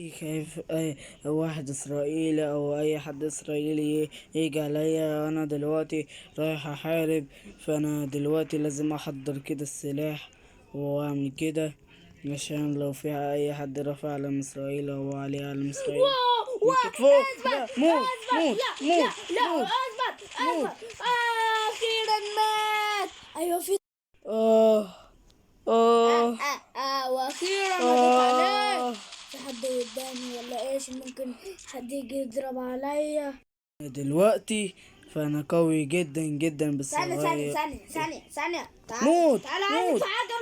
خايف أي واحد إسرائيلي أو أي حد إسرائيلي يجي عليا. أنا دلوقتي رايح أحارب، فأنا دلوقتي لازم أحضر كده السلاح وأعمل كده عشان لو فيها أي حد رافع علم إسرائيل أو عليه علم إسرائيل واو واو يمسك فوق. لا، اثبت موت اثبت موت لا لا موت لا موت اثبت موت. اثبت اخيرا مات. ايوه في آه آه واخيرا رديت عليه. آه في حد قدامي ولا ايش؟ ممكن حد يجي يضرب عليا. دلوقتي فأنا قوي جدا جدا بس ثانية ثانية صغير. ثانية ثانية ثانية، تعال موت تعال عايزك موت. في حاجة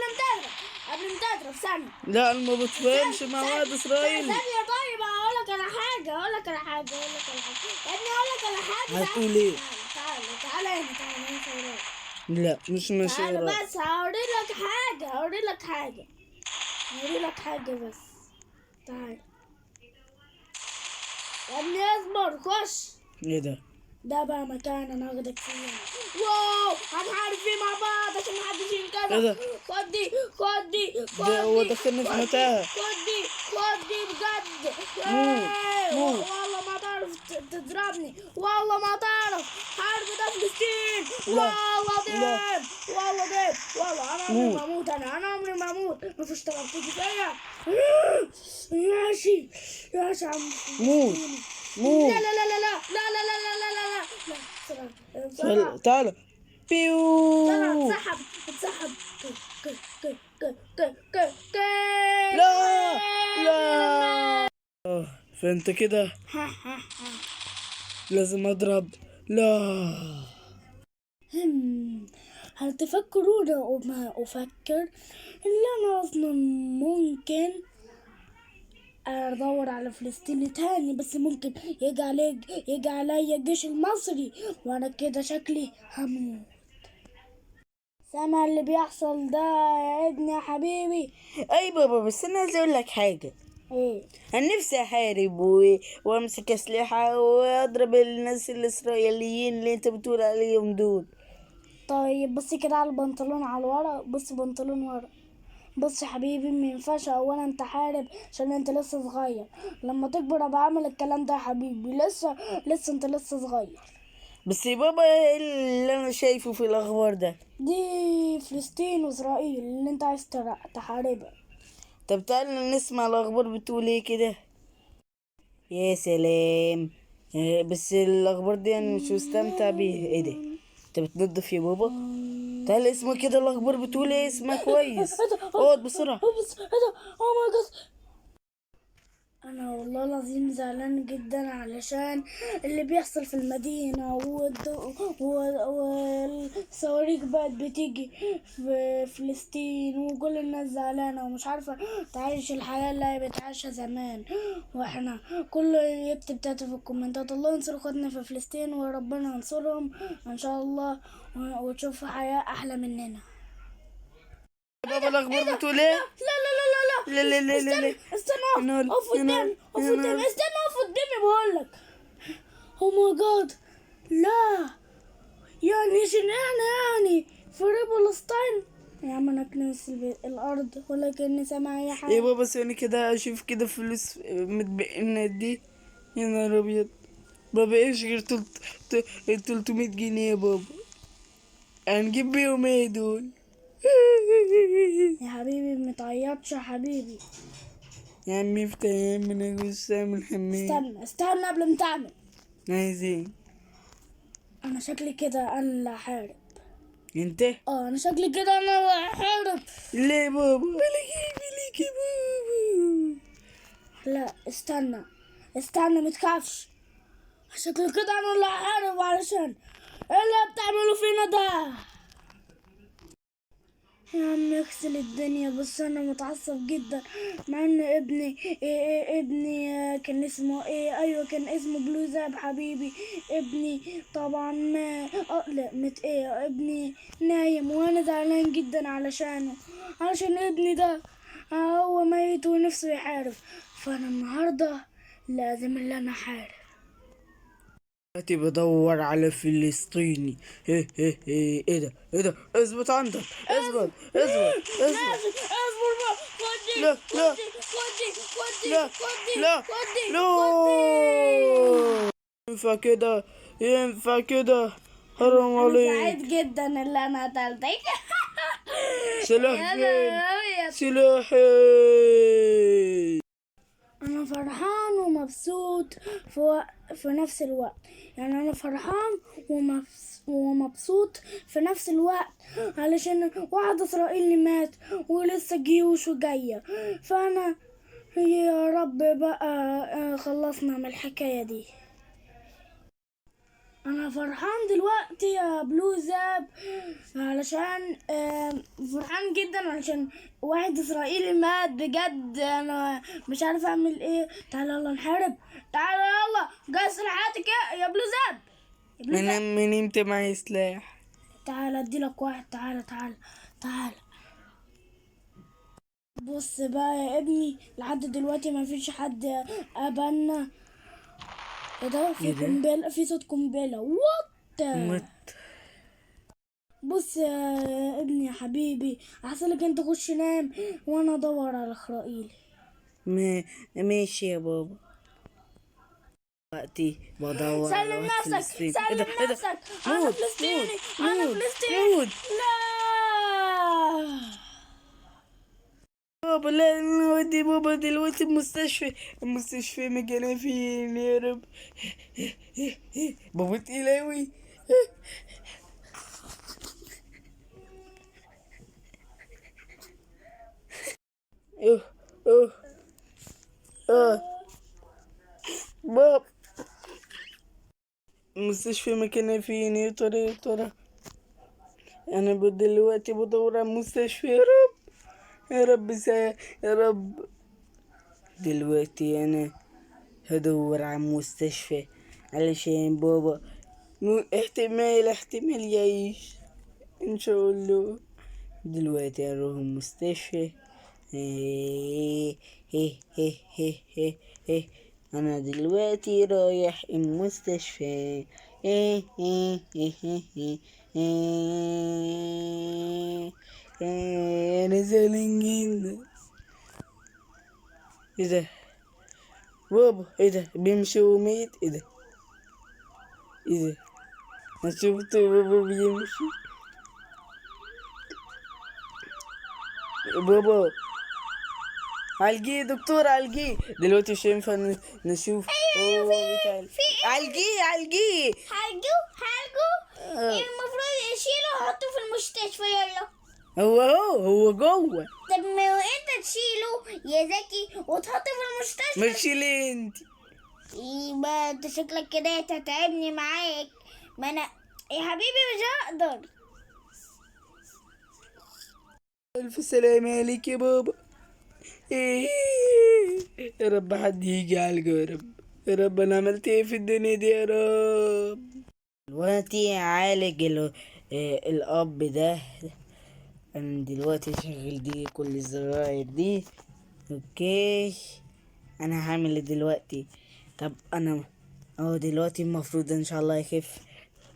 قبل ما تضرب ثانية. لا، انا ما بتفاهمش مع واحد اسرائيلي. ثانية طيب، هقولك على حاجة يا ابني، هقولك على حاجة. هتقول ايه؟ تعال هنا تعال. لا، مش ماشي تعال وراك. بس هوري لك حاجة بس. تعال يا ابني، اصبر خش. ايه ده؟ ده بقى مكان انا هاخدك فيه. واو، هنحارب فيه مع بعض عشان محدش ايه ينقذك. ده؟ هو دخلني في متاهة. خد دي بجد. موت موت. والله ما تعرف تضربني، والله ما تعرف. حرب ده فلسطين. لا لا. والله انا عمري موت ما اموت. انا عمري ما اموت. مفيش طلب تيجي فيا. ماشي يا عم. موت موت. لا لا لا لا لا لا لا لا لا لا لا لا. بسرعة تعالى. بسرعة، بيو. اتسحب. ك ك ك ك ك ك لا لا. فانت كده لازم اضرب. لا. هل تفكرون وما أفكر؟ إلا أنا أصلا ممكن أدور على فلسطين تاني، بس ممكن يجي عليا الجيش المصري وأنا كده شكلي هموت. سامع اللي بيحصل ده يا ابني يا حبيبي؟ اي بابا، بس انا عايز اقول لك حاجه. ايه؟ انا نفسي احارب وامسك اسلحه واضرب الناس الاسرائيليين اللي انت بتقول عليهم دول. طيب بص كده على البنطلون على ورا، بص بنطلون ورا. بص يا حبيبي، مينفعش اولا تحارب عشان انت لسه صغير. لما تكبر ابقى اعمل الكلام ده يا حبيبي. لسه انت لسه صغير. بس يا بابا، ايه اللي انا شايفه في الاخبار ده؟ دي فلسطين واسرائيل اللي انت عايز تحاربها. طب تعالى نسمع الاخبار بتقول ايه كده. يا سلام. بس الاخبار دي انا مش مستمتع بيها. ايه ده؟ انت بتنضف يا بابا؟ تعالى اسمع كده الاخبار بتقول ايه، اسمع كويس. اقعد بسرعه. اوه ماي جاد. انا والله العظيم زعلان جدا علشان اللي بيحصل في المدينة والصواريخ بقت بتيجي في فلسطين، وكل الناس زعلانة ومش عارفة تعيش الحياة اللي هي بتعيشها زمان. واحنا كله يكتب تحت في الكومنتات الله ينصر اخواتنا في فلسطين وربنا ينصرهم ان شاء الله، وتشوفوا حياة احلى مننا. يا بابا، الاخبار بتقول ايه؟ لا لا لا لا لا. استنى يا نهار اقف يا نهار قدامي يا نهار. استنى اقف قدامي بقولك. او ماي جاد. لا يعني عشان احنا يعني في فلسطين يا عم، انا كنس الارض ولا كاني سامع اي يا حاجه. بابا ثواني كده اشوف كده فلوس متبقينا دي. يا نهار ابيض. بابا ايش غير 300 جنيه يا بابا؟ هنجيب بيهم ايه دول؟ يا حبيبي متعيطش يا حبيبي. يا عمي افتح يا عم، انا جوز اعمل حمام. استنى قبل ما تعمل. عايز ايه؟ انا شكلي كده انا اللي هحارب. انت؟ انا شكلي كده انا اللي هحارب. ليه بابا؟ ليك يا بابا. لا استنى متخافش. شكلي كده انا اللي هحارب علشان ايه اللي بتعملوا فينا ده يا عم؟ يغسل الدنيا، بس انا متعصب جدا مع ان ابني كان اسمه ايه؟ ايوه كان اسمه بلو زاب حبيبي. ابني طبعا ما لا مت ايه ابني نايم، وانا زعلان جدا علشان ابني ده هو ميت ونفسه يحارب. فانا النهارده لازم اللي انا احارب. دلوقتي بدور على فلسطيني. ايه ده؟ اثبت عندك. اثبت. اصبر بقى. لا لا لا لا لا ينفع كده، ينفع كده، حرام انا سعيد عليك. جدا اللي انا قتلتك. سلاح يا فين؟ لهوي. سلاحي. انا فرحان ومبسوط في نفس الوقت. يعني انا فرحان ومبسوط في نفس الوقت، علشان واحد اسرائيلي مات ولسه جيوش جايه. فانا يا رب بقى خلصنا من الحكايه دي. انا فرحان دلوقتي يا بلو زاب، علشان فرحان جدا علشان واحد اسرائيلي مات بجد. انا مش عارف اعمل ايه. تعالى يلا نحارب، تعالى يلا جاي سلاحاتك يا بلو زاب. يا بلو زاب من امتى معي سلاح؟ تعالى اديلك واحد. تعالى تعالى تعالى. بص بقى يا ابني، لحد دلوقتي ما فيش حد قابلنا. ايه ده؟ في إيه ده؟ قنبله، في صوت قنبله. وات؟ مت. بص يا ابني يا حبيبي، احسن لك انت خش نام وانا ادور على اسرائيل. ماشي يا بابا. وقتي بدور على سلم واحد نفسك، فلسطيني. سلم ايه ده؟ نفسك. انا موت فلسطيني، موت انا موت فلسطيني. موت. لا بابا لا، نودي بابا دلوقتي المستشفى. المستشفى مكانها فين يا رب؟ بابا تقيل اوي. اوه اوه اه بابا، المستشفى مكانها فين يا ترى يا ترى؟ انا دلوقتي بدور على المستشفى. يا رب يا رب يا رب. دلوقتي انا هدور على المستشفى علشان بابا احتمال يعيش ان شاء الله. دلوقتي اروح المستشفى. إيه إيه إيه إيه إيه إيه. انا دلوقتي رايح المستشفى. إيه إيه إيه إيه إيه. إيه. إيه. انا زعلان جدا. ايه ده بابا؟ ايه ده بيمشي وميت؟ ايه ده؟ ايه ده؟ انا شفت بابا بيمشي. بابا علقيه دكتور، علقيه دلوقتي. مش هينفع نشوف. اوه بتاع علقيه. هلجو. المفروض يشيله ويحطه في المستشفى. يلا. هو جوه. طب ما هو انت تشيله يا زكي وتحطه في المستشفى. ماشي ليه انت؟ يبقى انت شكلك كده هتتعبني معاك. ما انا يا حبيبي مش هقدر. الف سلامة عليك يا بابا. إيه. يا رب حد يجي يعالجه يا رب. يا رب انا عملت ايه في الدنيا دي يا رب؟ دلوقتي عالج الاب ده. انا دلوقتي شغل دي كل الزراير دي. اوكي. انا هعمل إيه دلوقتي؟ طب انا دلوقتي المفروض ان شاء الله يخف.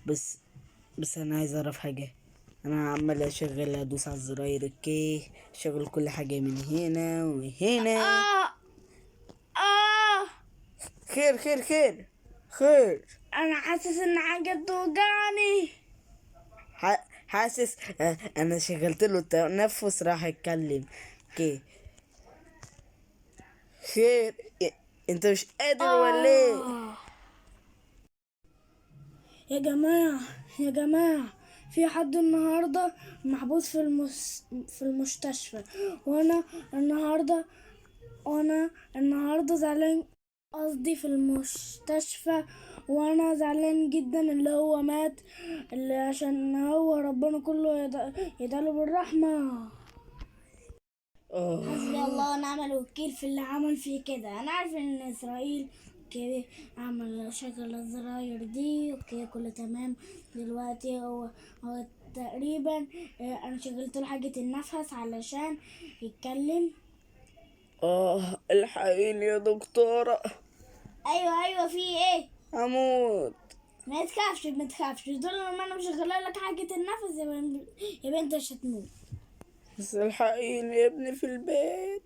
بس انا عايز اعرف حاجه. انا عمال اشغل ادوس على الزراير. اوكي. شغل كل حاجه من هنا وهنا. اه خير خير خير خير. انا حاسس ان حاجه توجعني. حاسس. انا شغلت له التنفس راح يتكلم. اوكي. خير. انت مش قادر ولا ايه؟ يا جماعة يا جماعة، في حد النهاردة محبوس في المستشفى. وانا النهاردة زعلان. قصدي في المستشفى. وانا زعلان جدا اللي هو مات، اللي عشان هو ربنا كله يدعله بالرحمة. حسبي الله ونعم الوكيل في اللي عمل فيه كده. انا عارف ان اسرائيل كده عمل شغل الزراير دي. اوكي كله تمام. دلوقتي هو تقريبا انا شغلت له حاجة النفس علشان يتكلم. الحقيني يا دكتورة. ايوه في ايه؟ هموت. ما تخافش دول لما انا مشغله لك حاجة النفس يا بنت مش هتموت. بس الحقيني يا ابني في البيت.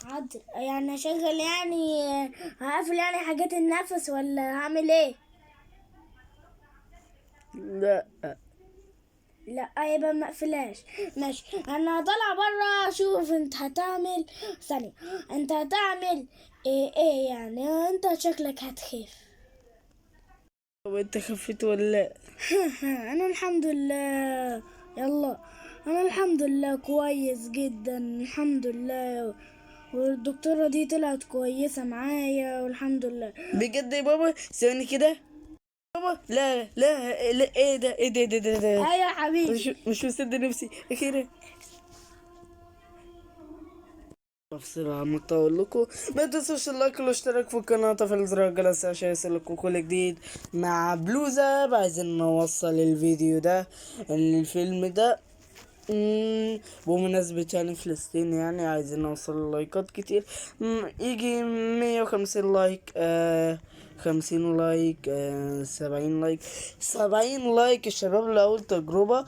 حاضر. يعني اشغل يعني هقفل يعني حاجات النفس ولا هعمل ايه؟ لا. لا يبقى ما اقفلهاش. ماشي، انا طالعه بره اشوف انت هتعمل ثانيه. انت هتعمل ايه يعني؟ انت شكلك هتخاف. طب انت خفيت ولا لا؟ انا الحمد لله. يلا، انا الحمد لله كويس جدا الحمد لله. والدكتورة دي طلعت كويسة معايا والحمد لله. بجد يا بابا؟ ثواني كده. بابا لا لا لا، ايه ده ايه ده ايه ده ايوه يا حبيبي. مش مصدق نفسي اخيرا. بسرعة ما اقول لكم، ما تنسوش اللايك والاشتراك في القناة وتفعيل زر الجرس عشان يوصلكوا كل جديد. مع بلوزة عايزين نوصل الفيديو ده، الفيلم ده، بمناسبة يعني فلسطين، يعني عايزين نوصل لايكات كتير. يجي 150 لايك، 50 لايك، 70 لايك. 70 لايك الشباب لأول تجربة،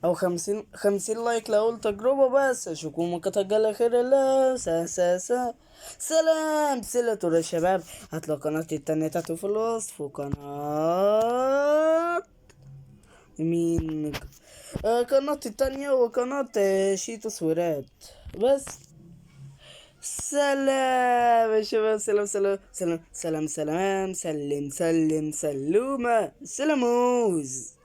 او 50 لايك لأول تجربة. بس اشوفكم كتجل خير الله. سلام سلة يا شباب. هتلاقوا قناة التانية تحت في الوصف، وقناة مين، قناة التانية وقناة شيتو سويرات. بس سلام يا شباب. سلام سلام سلام سلام سلام سلم سلم سلومة سلاموز.